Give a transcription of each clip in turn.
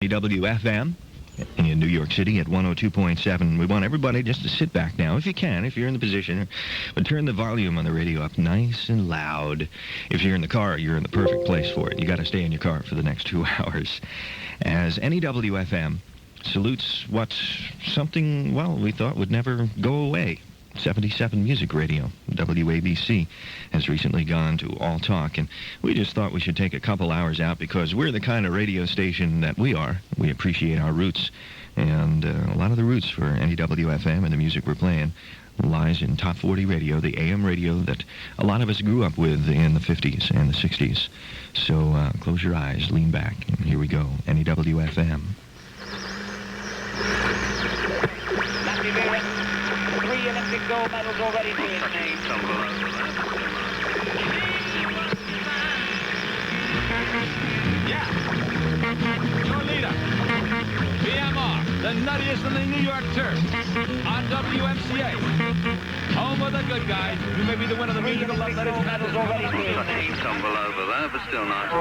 WFM in New York City at 102.7. We want everybody just to sit back now, if you can, if you're in the position, but turn the volume on the radio up nice and loud. If you're in the car, you're in the perfect place for it. You got to stay in your car for the next 2 hours. As WFM salutes what's something, well, we thought would never go away. 77 Music Radio, WABC, has recently gone to all talk, and we just thought we should take a couple hours out because we're the kind of radio station that we are. We appreciate our roots, and a lot of the roots for WFM and the music we're playing lies in Top 40 radio, the AM radio that a lot of us grew up with in the 50s and the 60s. So close your eyes, lean back, and here we go, WFM. Olympic gold medals already to his name. Yeah. Your leader, BMR, the nuttiest in the New York turf, on WMCA. Home of the good guys, who may be the winner of the musical love letters medals already to his name. Tumble over there, but still nice.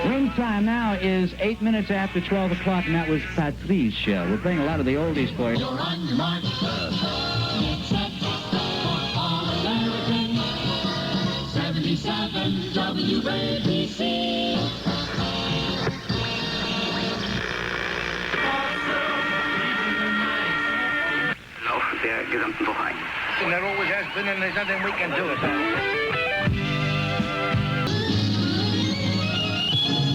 Ring time now is 8 minutes after 12 o'clock, and that was Patrice's show. We're playing a lot of the oldies for you. You're on your mark. Get set for All American. 77 WABC. Lauf der gesamten Woche ein. There always has been, and there's nothing we can do about it.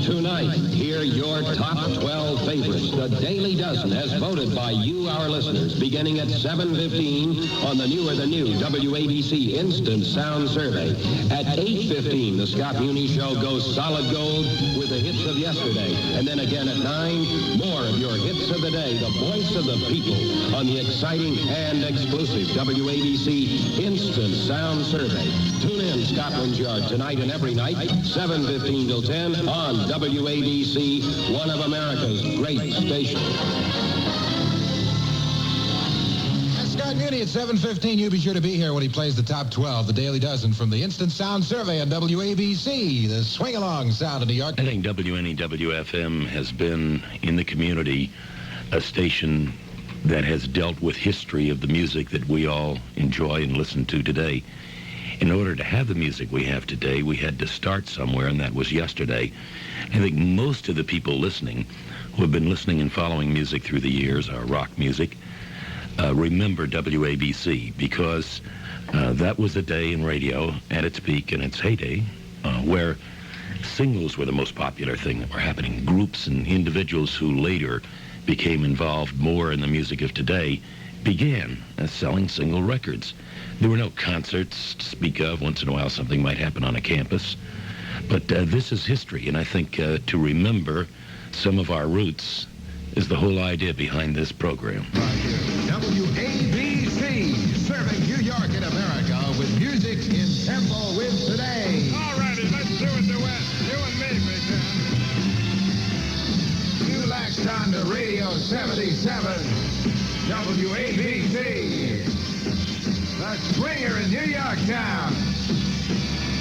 Tonight, hear your top 12 favorites. The Daily Dozen, as voted by you, our listeners, beginning at 7:15 on the new WABC Instant Sound Survey. At 8:15, the Scott Muni Show goes solid gold with the hits of yesterday. And then again at 9, more of your hits of the day, the voice of the people on the exciting and exclusive WABC Instant Sound Survey. Tune in Scotland's Yard tonight and every night, 7:15 till 10 on WABC, one of America's great stations. That's Scott Muni at 7:15. You be sure to be here when he plays the top 12, the Daily Dozen from the Instant Sound Survey on WABC, the swing-along sound of New York. I think WNEW-FM has been, in the community, a station that has dealt with history of the music that we all enjoy and listen to today. In order to have the music we have today, we had to start somewhere, and that was yesterday. I think most of the people listening, who have been listening and following music through the years, our rock music, remember WABC, because that was a day in radio at its peak and its heyday, where singles were the most popular thing that were happening. Groups and individuals who later became involved more in the music of today began selling single records. There were no concerts to speak of. Once in a while something might happen on a campus. But this is history, and I think to remember some of our roots is the whole idea behind this program. WABC, serving New York and America with music in tempo with today. All righty, let's do it the West. You and me, big man. You latched on to Radio 77, WABC. The swinger in New York town.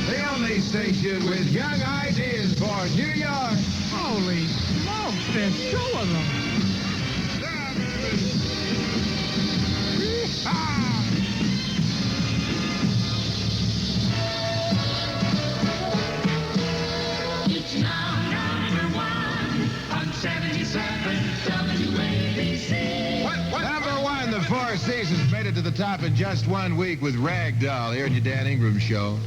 The only station with young ideas for New York. Holy smokes, there's 2 of them. Yeah, baby. It's now #1 on 77 WABC. Number 1, the Four Seasons made it to the top in just 1 week with Ragdoll here in your Dan Ingram Show.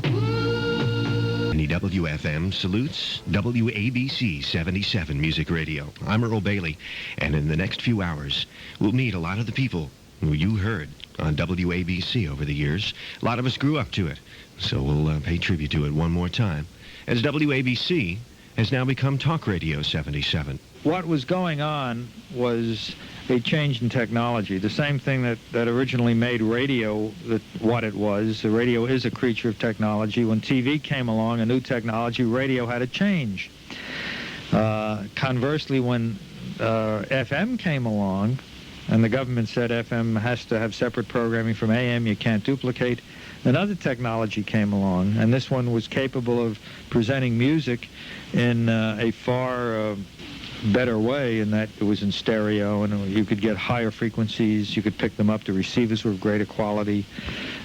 WFM salutes WABC 77 Music Radio. I'm Earl Bailey, and in the next few hours, we'll meet a lot of the people who you heard on WABC over the years. A lot of us grew up to it, so we'll pay tribute to it one more time, as WABC has now become Talk Radio 77. What was going on was a change in technology. The same thing that originally made radio what it was. The radio is a creature of technology. When TV came along, a new technology, radio had to change. Conversely, when FM came along, and the government said FM has to have separate programming from AM, you can't duplicate, another technology came along, and this one was capable of presenting music in a far better way in that it was in stereo, and you could get higher frequencies. You could pick them up. The receivers were of greater quality,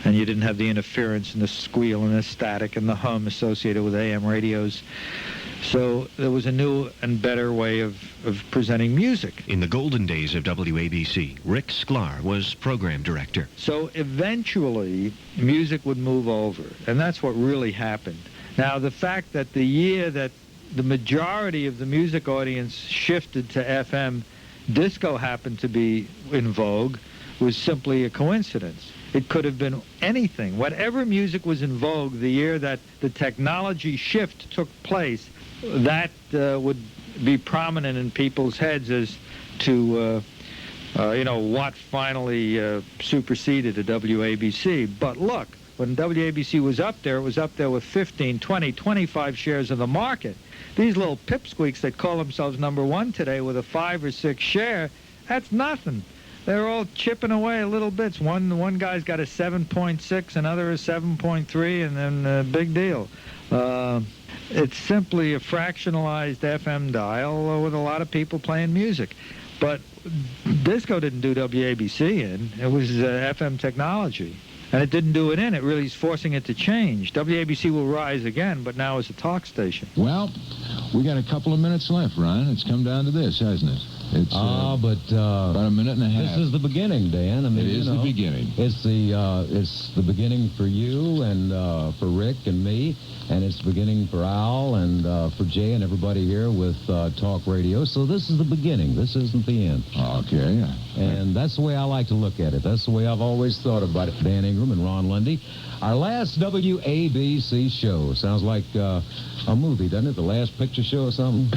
and you didn't have the interference and the squeal and the static and the hum associated with AM radios. So there was a new and better way of presenting music. In the golden days of WABC, Rick Sklar was program director. So eventually, music would move over, and that's what really happened. Now, the fact that the year that the majority of the music audience shifted to FM, disco happened to be in vogue, was simply a coincidence. It could have been anything. Whatever music was in vogue the year that the technology shift took place, that would be prominent in people's heads as to, what finally superseded a WABC. But look, when WABC was up there, it was up there with 15, 20, 25 shares of the market. These little pipsqueaks that call themselves number one today with a 5 or 6 share, that's nothing. They're all chipping away little bits. One guy's got a 7.6, another a 7.3, and then big deal. It's simply a fractionalized FM dial with a lot of people playing music. But disco didn't do WABC in. It was FM technology. And it didn't do it in. It really is forcing it to change. WABC will rise again, but now as a talk station. Well, we got a couple of minutes left, Ryan. It's come down to this, hasn't it? It's about a minute and a half. This is the beginning, Dan. I mean, it is the beginning. It's the beginning for you and for Rick and me, and it's the beginning for Al and for Jay and everybody here with Talk Radio. So this is the beginning. This isn't the end. Okay. And that's the way I like to look at it. That's the way I've always thought about it. Dan Ingram and Ron Lundy. Our last WABC show. Sounds like a movie, doesn't it? The Last Picture Show or something?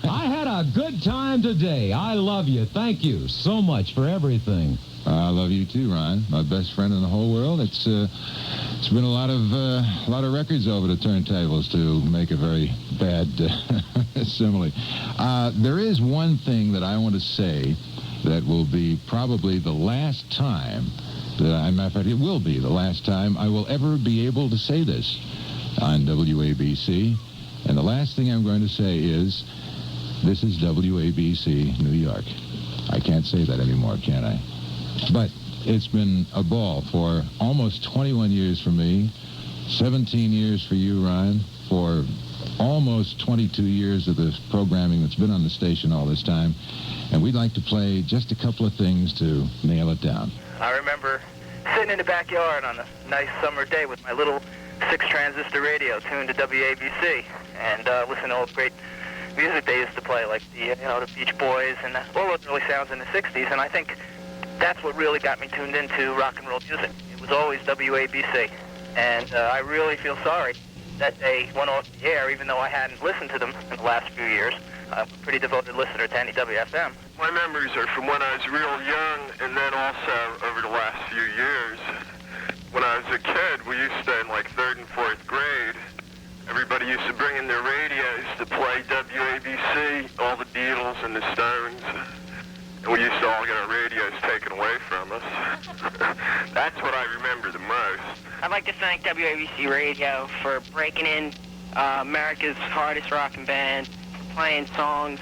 I had a good time today. I love you. Thank you so much for everything. I love you too, Ron. My best friend in the whole world. It's been a lot of records over the turntables to make a very bad simile. There is one thing that I want to say that will be probably the last time it will be the last time I will ever be able to say this on WABC. And the last thing I'm going to say is, this is WABC New York. I can't say that anymore, can I? But it's been a ball for almost 21 years for me, 17 years for you, Ryan, for almost 22 years of the programming that's been on the station all this time. And we'd like to play just a couple of things to nail it down. I remember sitting in the backyard on a nice summer day with my little 6-transistor radio tuned to WABC and listening to all the great music they used to play, like the Beach Boys and all those early sounds in the 60s. And I think that's what really got me tuned into rock and roll music. It was always WABC. And I really feel sorry that they went off the air, even though I hadn't listened to them in the last few years. I'm a pretty devoted listener to any WFM. My memories are from when I was real young, and then also over the last few years. When I was a kid, we used to, in like 3rd and 4th grade, everybody used to bring in their radios to play WABC, all the Beatles and the Stones. And we used to all get our radios taken away from us. That's what I remember the most. I'd like to thank WABC Radio for breaking in America's hardest rockin' band, for playing songs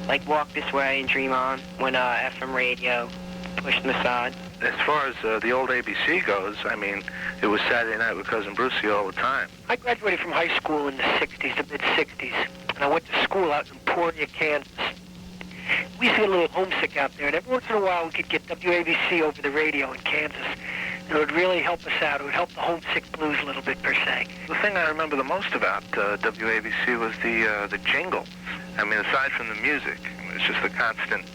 like Walk This Way and Dream On when FM radio pushed them aside. As far as the old ABC goes, I mean, it was Saturday Night with Cousin Brucey all the time. I graduated from high school in the 60s, the mid-60s, and I went to school out in Emporia, Kansas. We used to get a little homesick out there, and every once in a while we could get WABC over the radio in Kansas, and it would really help us out. It would help the homesick blues a little bit, per se. The thing I remember the most about WABC was the jingle. I mean, aside from the music, it's just the constant,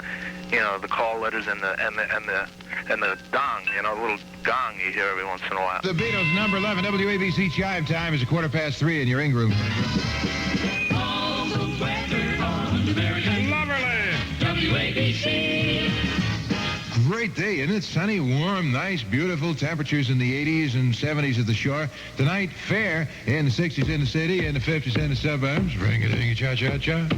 the call letters and the dong, the little gong you hear every once in a while. The Beatles, number 11, WABC Chive Time is 3:15 in your Ingram. WABC. Great day, isn't it? Sunny, warm, nice, beautiful. Temperatures in the 80s and 70s at the shore. Tonight, fair in the 60s in the city and the 50s in the suburbs. Ring-a-ding-a-cha-cha-cha.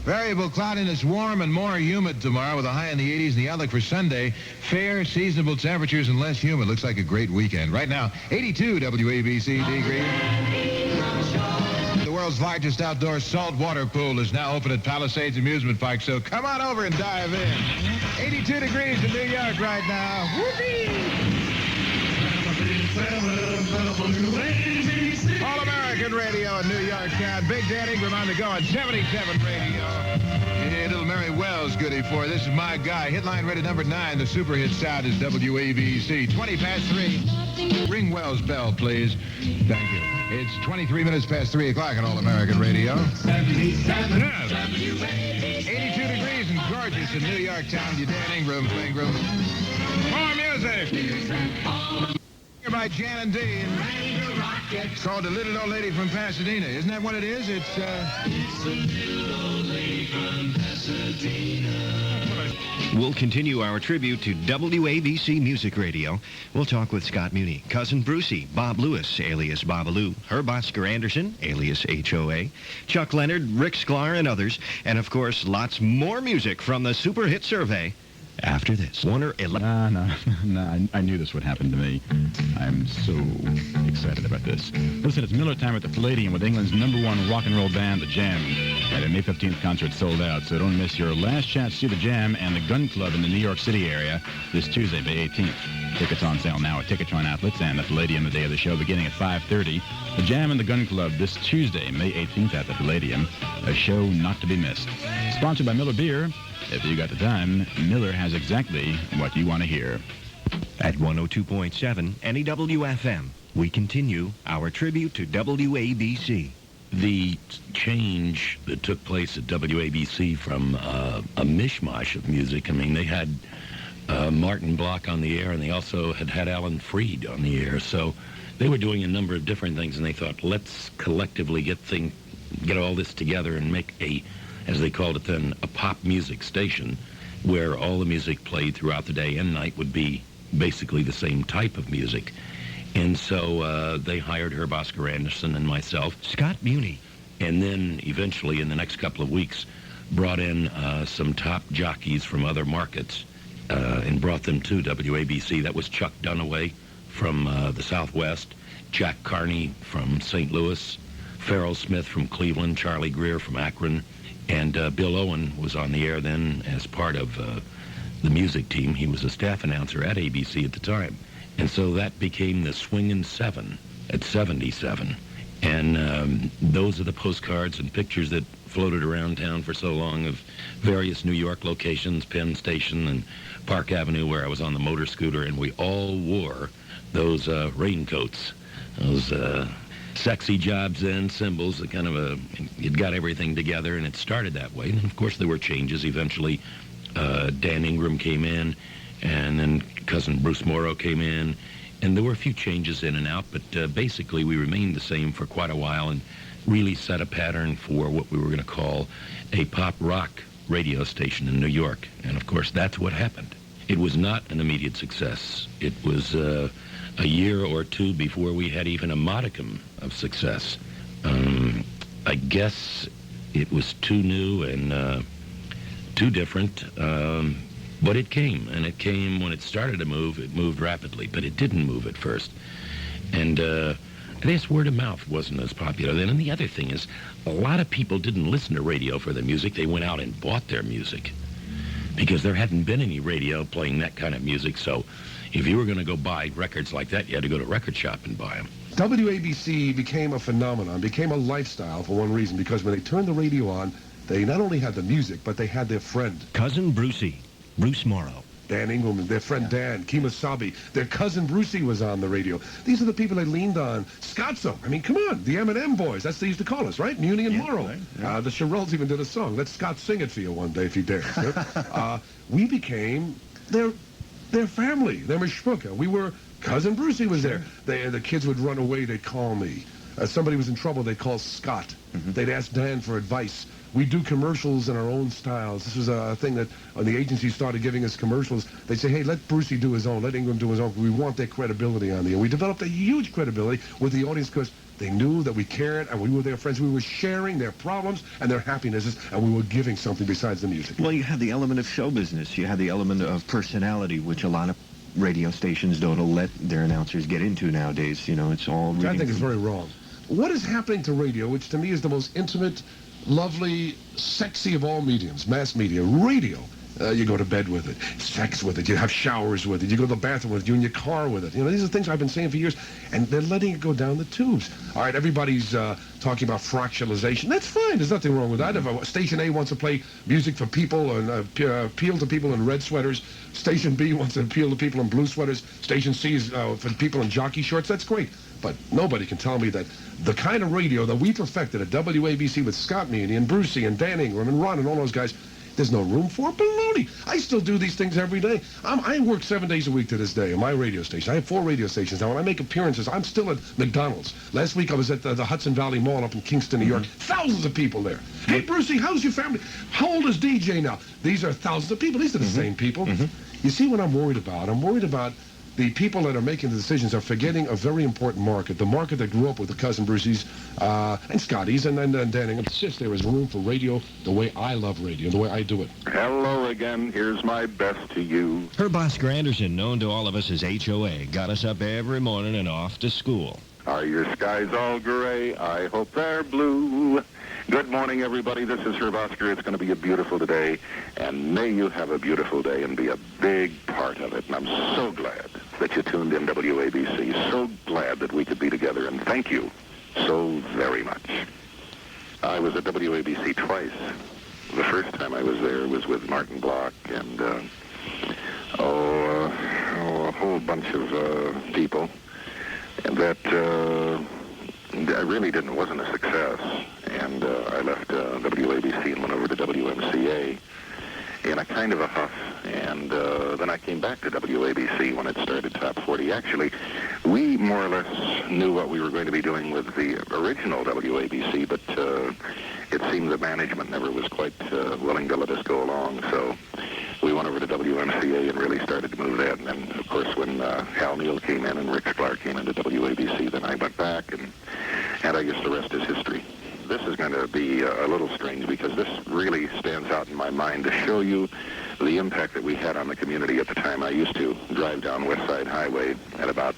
Variable cloudiness, warm and more humid tomorrow with a high in the 80s. And the outlook for Sunday, fair, seasonable temperatures and less humid. Looks like a great weekend. Right now, 82 WABC degrees. The world world's largest outdoor saltwater pool is now open at Palisades Amusement Park, so come on over and dive in. 82 degrees in New York right now. All-American Radio in New York town. Big Dan Ingram on the go on 77 Radio. Hey, little Mary Wells goodie for you. This is my guy. Hitline rated number 9. The super hit sound is WABC. 20 past 3. Ring Wells' bell, please. Thank you. It's 23 minutes past 3 o'clock on All-American Radio. 77. Yes. 82 degrees and gorgeous in New York town. You Dan Ingram. More music. Here by Jan and Dean. It's called The Little Old Lady from Pasadena. Isn't that what it is? It's the Little Old Lady from Pasadena. We'll continue our tribute to WABC Music Radio. We'll talk with Scott Muni, Cousin Brucey, Bob Lewis, alias Babalu, Herb Oscar Anderson, alias HOA, Chuck Leonard, Rick Sklar, and others. And, of course, lots more music from the Super Hit Survey after this. Warner... No, I knew this would happen to me. I'm so excited about this. Listen, it's Miller time at the Palladium with England's #1 rock and roll band, The Jam. At a May 15th concert sold out, so don't miss your last chance to see The Jam and the Gun Club in the New York City area this Tuesday, May 18th. Tickets on sale now at Ticketron outlets and the Palladium the day of the show beginning at 5:30. The Jam and the Gun Club this Tuesday, May 18th at the Palladium. A show not to be missed. Sponsored by Miller Beer. If you got the time, Miller has exactly what you want to hear. At 102.7 NEW-FM, we continue our tribute to WABC. The change that took place at WABC from a mishmash of music, I mean, they had Martin Block on the air, and they also had Alan Freed on the air. So they were doing a number of different things, and they thought, let's collectively get all this together and make a, as they called it then, a pop music station where all the music played throughout the day and night would be basically the same type of music. And so they hired Herb Oscar Anderson and myself. Scott Muni. And then eventually in the next couple of weeks brought in some top jockeys from other markets and brought them to WABC. That was Chuck Dunaway from the Southwest, Jack Carney from St. Louis, Farrell Smith from Cleveland, Charlie Greer from Akron, and Bill Owen was on the air then as part of the music team. He was a staff announcer at ABC at the time. And so that became the Swingin' 7 at 77. And those are the postcards and pictures that floated around town for so long of various New York locations, Penn Station and Park Avenue, where I was on the motor scooter, and we all wore those raincoats, those sexy jobs and symbols, that kind of it got everything together, and it started that way. And of course there were changes. Eventually Dan Ingram came in, and then Cousin Bruce Morrow came in, and there were a few changes in and out, but basically we remained the same for quite a while and really set a pattern for what we were going to call a pop rock radio station in New York. And of course that's what happened. It was not an immediate success. It was a year or two before we had even a modicum of success. I guess it was too new and too different, but it came, and it came when it started to move. It moved rapidly, but it didn't move at first. And I guess word of mouth wasn't as popular then. And the other thing is, a lot of people didn't listen to radio for their music. They went out and bought their music because there hadn't been any radio playing that kind of music. So if you were going to go buy records like that, you had to go to a record shop and buy them. WABC became a phenomenon, became a lifestyle for one reason, because when they turned the radio on, they not only had the music, but they had their friend. Cousin Brucey, Bruce Morrow. Dan Ingram, their friend Dan, Kemosabe, their cousin Brucey was on the radio. These are the people they leaned on. Scotzo, I mean, come on, the M&M boys, that's what they used to call us, right? Muni and Morrow. Right, yeah. The Shirelles even did a song. Let Scott sing it for you one day if he dares. We became their family, their mishpucha. We were, cousin Brucey was there. The kids would run away, they'd call me. Somebody was in trouble, they'd call Scott. They'd ask Dan for advice. We do commercials in our own styles. This was a thing that when the agency started giving us commercials, they'd say, hey, let Brucey do his own, let Ingram do his own. We want their credibility on the air. We developed a huge credibility with the audience because they knew that we cared and we were their friends. We were sharing their problems and their happinesses, and we were giving something besides the music. Well, you have the element of show business. You have the element of personality, which a lot of radio stations don't let their announcers get into nowadays. You know, it's all... I think it's very wrong. what is happening to radio, which to me is the most intimate, lovely, sexy of all mediums, mass media, radio. You go to bed with it, sex with it, you have showers with it, you go to the bathroom with it, you're in your car with it. You know, these are things I've been saying for years, and they're letting it go down the tubes. All right, everybody's talking about fractionalization. That's fine. There's nothing wrong with that. If Station A wants to play music for people and appeal to people in red sweaters, Station B wants to appeal to people in blue sweaters, Station C is for people in jockey shorts, that's great. But nobody can tell me that the kind of radio that we perfected at WABC with Scott Meany and Brucey and Dan Ingram and Ron and all those guys, there's no room for baloney. I still do these things every day. I work 7 days a week to this day on my radio station. I have 4 radio stations now. When I make appearances, I'm still at McDonald's. Last week I was at the Hudson Valley Mall up in Kingston, New York. Thousands of people there. Hey, Brucey, how's your family? How old is DJ now? These are thousands of people. These are the same people. You see what I'm worried about? I'm worried about the people that are making the decisions are forgetting a very important market, the market that grew up with the Cousin Bruceys and Scotties and Danning. Insist there is room for radio the way I love radio, the way I do it. Hello again. Here's my best to you. Herb Oscar Anderson, known to all of us as HOA, got us up every morning and off to school. Are your skies all gray? I hope they're blue. Good morning, everybody. This is Herb Oscar. It's going to be a beautiful day, and may you have a beautiful day and be a big part of it. And I'm so glad that you tuned in WABC. So glad that we could be together, and thank you so very much. I was at WABC twice. The first time I was there was with Martin Block and a whole bunch of people, and that I really wasn't a success. And I left WABC and went over to WMCA in a kind of a huff. And then I came back to WABC when it started Top 40. Actually, we more or less knew what we were going to be doing with the original WABC, but it seemed the management never was quite willing to let us go along. So we went over to WMCA and really started to move that. And then, of course, when Hal Neal came in and Rick Sklar came into WABC, then I went back, and I guess the rest is history. This is going to be a little strange because this really stands out in my mind to show you the impact that we had on the community at the time. I used to drive down West Side Highway at about,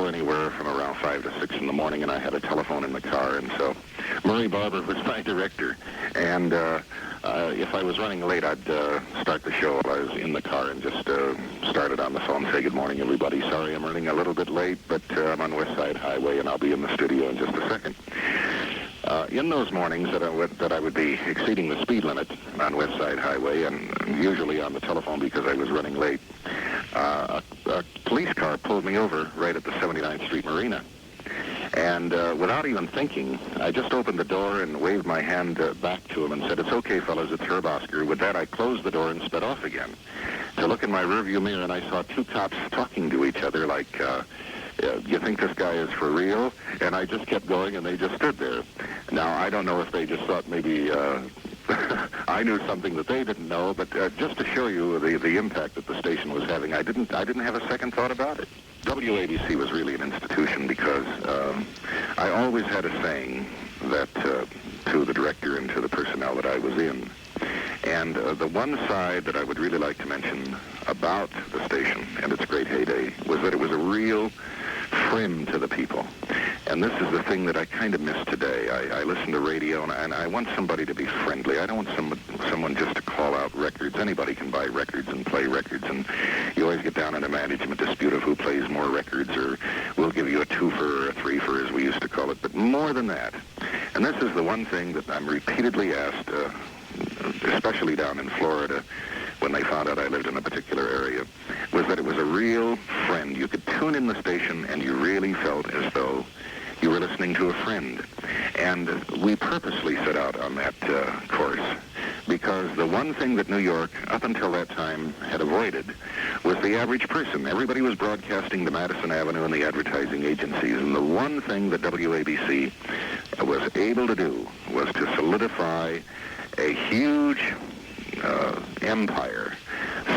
anywhere from around 5 to 6 in the morning, and I had a telephone in the car, and so Murray Barber was my director, and if I was running late, I'd start the show while I was in the car and just started on the phone, say, good morning, everybody. Sorry I'm running a little bit late, but I'm on West Side Highway, and I'll be in the studio in just a second. In those mornings that I would be exceeding the speed limit on West Side Highway, and usually on the telephone because I was running late, a police car pulled me over right at the 79th Street Marina. And without even thinking, I just opened the door and waved my hand back to him and said, it's okay, fellas, it's Herb Oscar. With that, I closed the door and sped off again to look in my rearview mirror, and I saw 2 cops talking to each other like, you think this guy is for real? And I just kept going, and they just stood there. Now, I don't know if they just thought maybe I knew something that they didn't know, but just to show you the impact that the station was having, I didn't have a second thought about it. WABC was really an institution because I always had a saying that to the director and to the personnel that I was in. And the one side that I would really like to mention about the station and its great heyday was that it was a real friend to the people. And this is the thing that I kind of miss today. I listen to radio, and I want somebody to be friendly. I don't want someone just to call out records. Anybody can buy records and play records, and you always get down in a management dispute of who plays more records, or we'll give you a 2-fer or a 3-fer, as we used to call it. But more than that, and this is the one thing that I'm repeatedly asked, especially down in Florida, when they found out I lived in a particular area, was that it was a real friend. You could tune in the station and you really felt as though you were listening to a friend. And we purposely set out on that course because the one thing that New York, up until that time, had avoided was the average person. Everybody was broadcasting to Madison Avenue and the advertising agencies, and the one thing that WABC was able to do was to solidify a huge empire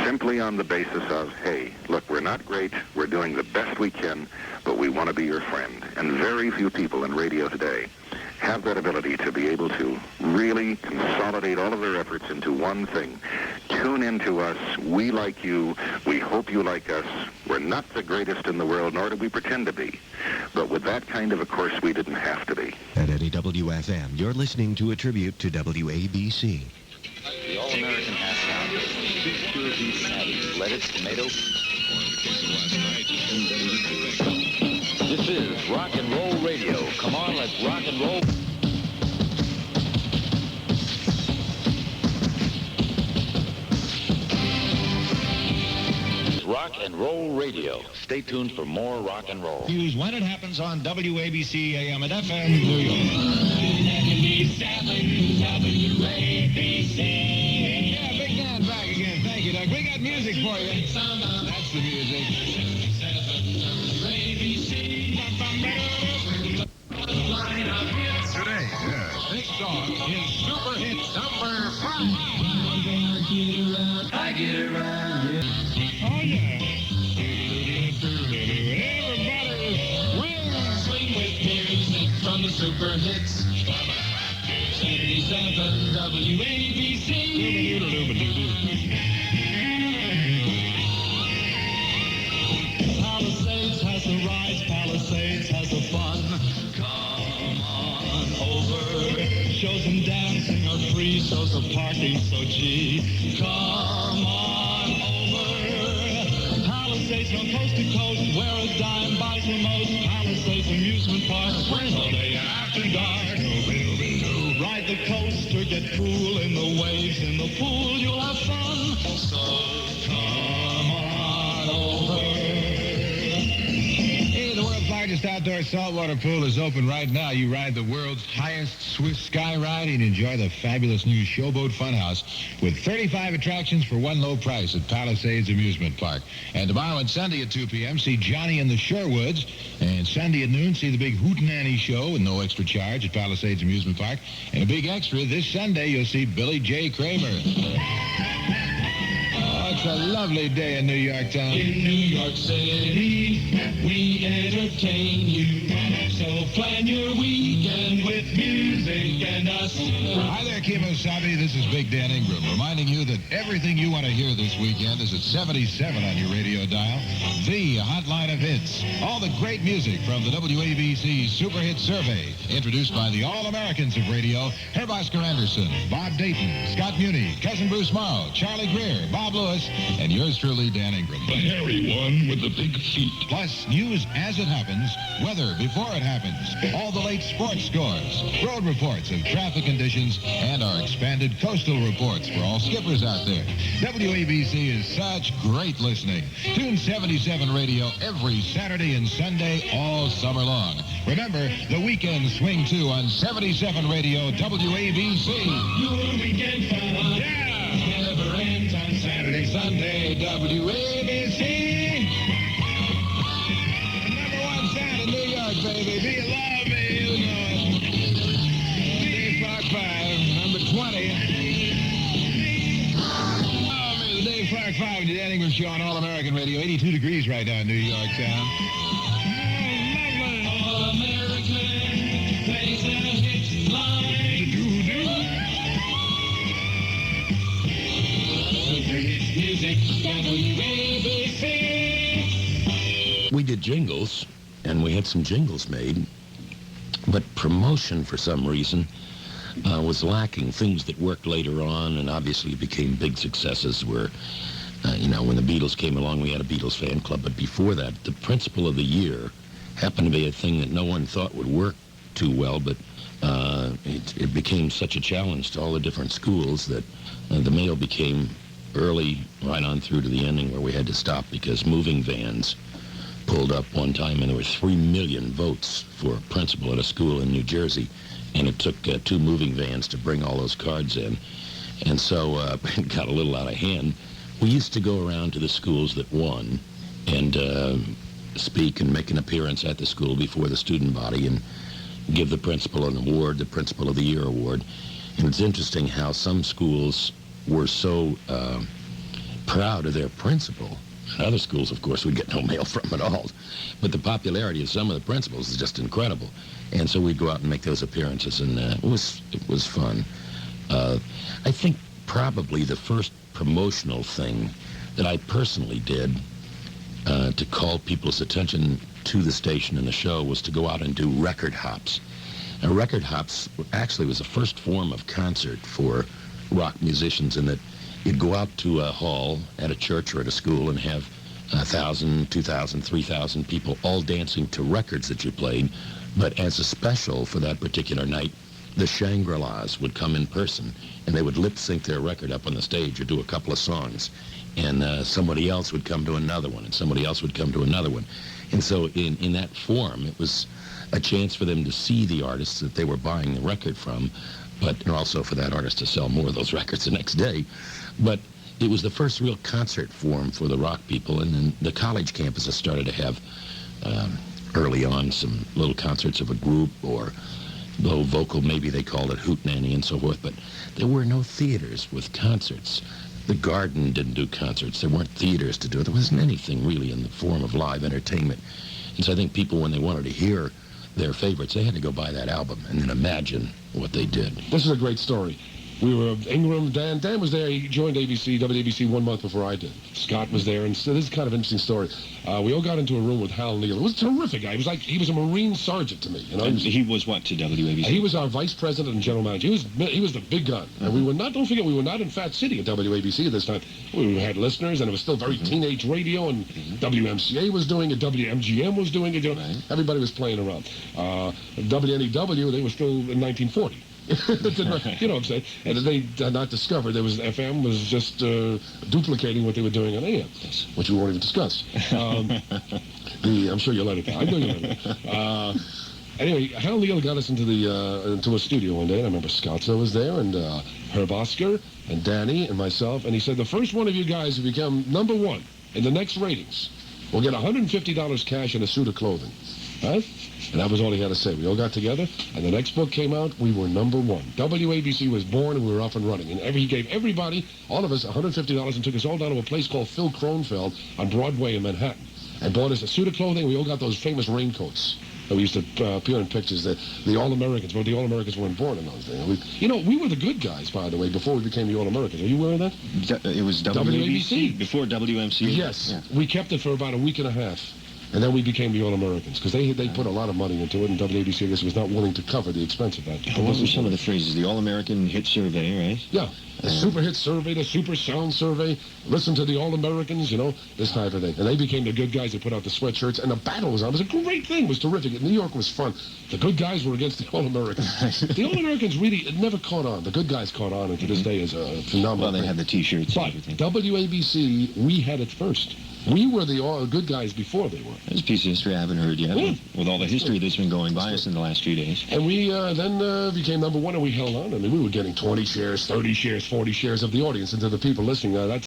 simply on the basis of, hey, look, we're not great, we're doing the best we can, but we want to be your friend. And very few people in radio today have that ability to be able to really consolidate all of their efforts into one thing. Tune in to us. We like you. We hope you like us. We're not the greatest in the world, nor do we pretend to be. But with that kind of a course, we didn't have to be. At any WFM, you're listening to a tribute to WABC. The All-American half pounder, pure beef patty, lettuce, tomato. This is Rock and Roll Radio. Come on, let's rock and roll. Rock and Roll Radio. Stay tuned for more rock and roll. News when it happens on WABC AM and FM New York. WABC. Yeah, Big Dan back again. Thank you, Doug. We got music for you. That's the music. Today, this song is Super Hit number 5. I get around, yeah. Oh, yeah. Everybody swing with music from the Super Hits. 77 WABC. Palisades has the rise, Palisades has the fun. Come on over. Shows and dancing are free, shows of parking so G. Come on over. Palisades from coast to coast, where a dime buys the most. Palisades amusement park, swing all day after dark. Ride the coaster, get cool in the waves, in the pool, you'll have fun. So come on over. Hey, the world's largest outdoor saltwater pool is open right now. You ride the world's highest Swiss sky ride and enjoy the fabulous new Showboat Funhouse with 35 attractions for one low price at Palisades Amusement Park. And tomorrow and Sunday at 2 p.m., see Johnny and the Sherwoods. And Sunday at noon, see the big Hootenanny Show with no extra charge at Palisades Amusement Park. And a big extra, this Sunday, you'll see Billy J. Kramer. Oh, it's a lovely day in New York town. In New York City, we entertain you. So plan your weekend with music and us. Hi there, Kimosabe. This is Big Dan Ingram, reminding you that everything you want to hear this weekend is at 77 on your radio dial. The hotline of hits. All the great music from the WABC Super Hit Survey. Introduced by the All-Americans of radio, Herb Oscar Anderson, Bob Dayton, Scott Muni, Cousin Bruce Morrow, Charlie Greer, Bob Lewis, and yours truly, Dan Ingram. The hairy one with the big feet. Plus, news as it happens, weather before it happens, all the late sports scores, road reports of traffic conditions, and our expanded coastal reports for all skippers out there. WABC is such great listening. Tune 77 Radio every Saturday and Sunday all summer long. Remember, the weekend swing too on 77 Radio WABC. Your weekend fun. Yeah! Never ends on Saturday, Sunday, WABC. Number one sound in New York, baby. Do you love me? You know it. Dave Clark 5, number 20. Oh, man, the Dave Clark 5 and the Dan Ingram Show on All-American Radio. 82 degrees right now in New York town. We did jingles, and we had some jingles made, but promotion, for some reason, was lacking. Things that worked later on and obviously became big successes were, when the Beatles came along, we had a Beatles fan club, but before that, the Principal of the Year happened to be a thing that no one thought would work too well, but it became such a challenge to all the different schools that the mail became early right on through to the ending where we had to stop because moving vans pulled up one time and there were 3 million votes for a principal at a school in New Jersey, and it took 2 moving vans to bring all those cards in. And so it got a little out of hand. We used to go around to the schools that won and speak and make an appearance at the school before the student body and give the principal an award, the Principal of the Year award. And it's interesting how some schools were so proud of their principal. And other schools, of course, would get no mail from at all. But the popularity of some of the principals is just incredible. And so we'd go out and make those appearances, and it was fun. I think probably the first promotional thing that I personally did to call people's attention to the station and the show was to go out and do record hops. Now, record hops actually was the first form of concert for rock musicians in that you'd go out to a hall at a church or at a school and have 1,000, 2,000, 3,000 people all dancing to records that you played, but as a special for that particular night, the Shangri-Las would come in person, and they would lip-sync their record up on the stage or do a couple of songs, and somebody else would come to another one, and somebody else would come to another one. And so in that form, it was a chance for them to see the artists that they were buying the record from, but also for that artist to sell more of those records the next day. But it was the first real concert form for the rock people, and then the college campuses started to have early on some little concerts of a group or low vocal, maybe they called it hootenanny and so forth, but there were no theaters with concerts. The Garden didn't do concerts. There weren't theaters to do it. There wasn't anything really in the form of live entertainment. And so I think people, when they wanted to hear their favorites, they had to go buy that album and then imagine what they did. This is a great story. We were Ingram, Dan was there. He joined WABC 1 month before I did. Scott was there, and so this is kind of an interesting story. We all got into a room with Hal Neal. It was a terrific guy. He was a Marine sergeant to me. You know? And he was what to WABC? He was our vice president and general manager. He was the big gun. And we were not. Don't forget, we were not in Fat City at WABC at this time. We had listeners, and it was still very teenage radio. And WMCA was doing it. WMGM was doing it. You know, everybody was playing around. WNEW, they were still in 1940. You know what I'm saying? And they had not discovered FM was just duplicating what they were doing on AM, which we won't even discuss. I'm sure you'll let it go. I know you'll let it go. Anyway, Hal Neal got us into a studio one day, and I remember Scotzo was there, and Herb Oscar, and Danny, and myself, and he said, the first one of you guys who become number one in the next ratings will get $150 cash and a suit of clothing. Right? And that was all he had to say. We all got together, and the next book came out. We were number one. WABC was born, and we were up and running. And he gave everybody, all of us, $150 and took us all down to a place called Phil Kronfeld on Broadway in Manhattan and bought us a suit of clothing. We all got those famous raincoats that we used to appear in pictures, the All-Americans. But the All-Americans weren't born in those days. We were the good guys, by the way, before we became the All-Americans. Are you aware of that? It was WABC? Before WMCA? Yes. Yeah. We kept it for about a week and a half. And then we became the All-Americans, because they put a lot of money into it, and WABC, I guess, was not willing to cover the expense of that. What were some of the phrases? The All-American Hit Survey, right? Yeah. The Super Hit Survey, the Super Sound Survey, listen to the All-Americans, this type of thing. And they became the good guys that put out the sweatshirts, and the battle was on. It was a great thing. It was terrific. New York was fun. The good guys were against the All-Americans. The All-Americans really, it never caught on. The good guys caught on, and to this day is a phenomenal Well, they had the T-shirts and everything. WABC, we had it first. We were the good guys before they were. There's a piece of history I haven't heard yet, with all the history that's been going by us in the last few days. And we then became number one, and we held on. I mean, we were getting 20 shares, 30 shares, 40 shares of the audience, and to the people listening, that's